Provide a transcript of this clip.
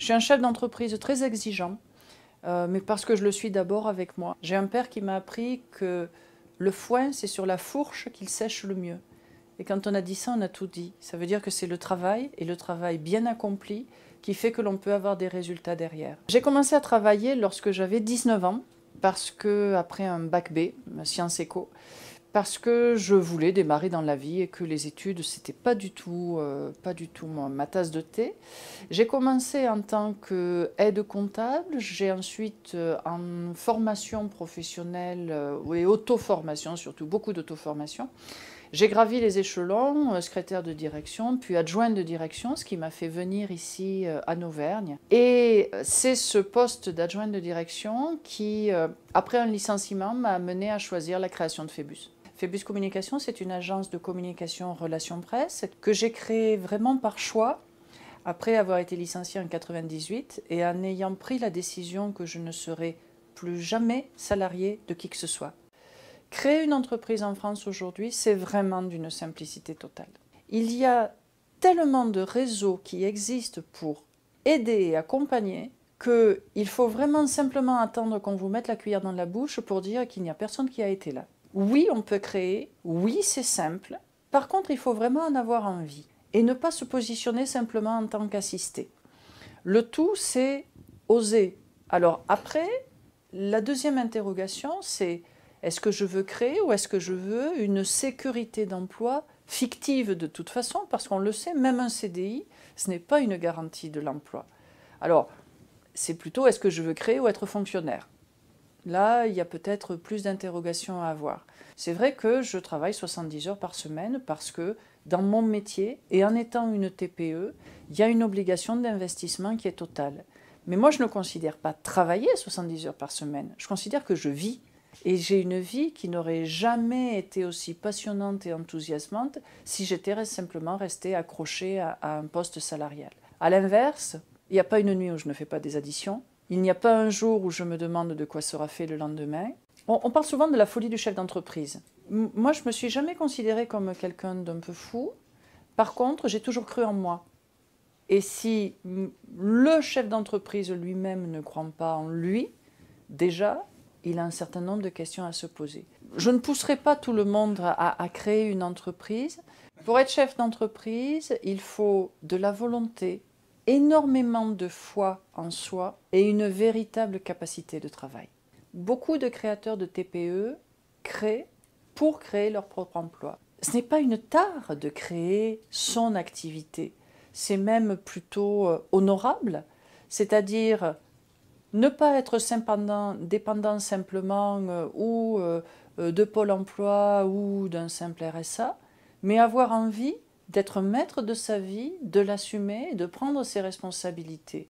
Je suis un chef d'entreprise très exigeant, mais parce que je le suis d'abord avec moi. J'ai un père qui m'a appris que le foin, c'est sur la fourche qu'il sèche le mieux. Et quand on a dit ça, on a tout dit. Ça veut dire que c'est le travail, et le travail bien accompli, qui fait que l'on peut avoir des résultats derrière. J'ai commencé à travailler lorsque j'avais 19 ans, parce que, après un bac B, sciences éco, parce que je voulais démarrer dans la vie et que les études, c'était pas du tout ma tasse de thé. J'ai commencé en tant qu'aide comptable, j'ai ensuite en formation professionnelle et auto-formation, surtout beaucoup d'auto-formation. J'ai gravi les échelons, secrétaire de direction, puis adjointe de direction, ce qui m'a fait venir ici en Auvergne. Et c'est ce poste d'adjointe de direction qui, après un licenciement, m'a amené à choisir la création de Phébus. Phébus Communication, c'est une agence de communication relations presse que j'ai créée vraiment par choix, après avoir été licenciée en 1998 et en ayant pris la décision que je ne serai plus jamais salariée de qui que ce soit. Créer une entreprise en France aujourd'hui, c'est vraiment d'une simplicité totale. Il y a tellement de réseaux qui existent pour aider et accompagner qu'il faut vraiment simplement attendre qu'on vous mette la cuillère dans la bouche pour dire qu'il n'y a personne qui a été là. Oui, on peut créer, oui, c'est simple. Par contre, il faut vraiment en avoir envie et ne pas se positionner simplement en tant qu'assisté. Le tout, c'est oser. Alors après, la deuxième interrogation, c'est: est-ce que je veux créer ou est-ce que je veux une sécurité d'emploi fictive de toute façon? Parce qu'on le sait, même un CDI, ce n'est pas une garantie de l'emploi. Alors, c'est plutôt: est-ce que je veux créer ou être fonctionnaire? Là, il y a peut-être plus d'interrogations à avoir. C'est vrai que je travaille 70 heures par semaine parce que dans mon métier, et en étant une TPE, il y a une obligation d'investissement qui est totale. Mais moi, je ne considère pas travailler 70 heures par semaine. Je considère que je vis. Et j'ai une vie qui n'aurait jamais été aussi passionnante et enthousiasmante si j'étais simplement restée accrochée à un poste salarial. À l'inverse, il n'y a pas une nuit où je ne fais pas des additions. Il n'y a pas un jour où je me demande de quoi sera fait le lendemain. On parle souvent de la folie du chef d'entreprise. Moi, je ne me suis jamais considérée comme quelqu'un d'un peu fou. Par contre, j'ai toujours cru en moi. Et si le chef d'entreprise lui-même ne croit pas en lui, déjà, il a un certain nombre de questions à se poser. Je ne pousserai pas tout le monde à créer une entreprise. Pour être chef d'entreprise, il faut de la volonté, énormément de foi en soi et une véritable capacité de travail. Beaucoup de créateurs de TPE créent pour créer leur propre emploi. Ce n'est pas une tare de créer son activité, c'est même plutôt honorable, c'est-à-dire ne pas être dépendant simplement de Pôle emploi ou d'un simple RSA, mais avoir envie d'être maître de sa vie, de l'assumer et de prendre ses responsabilités.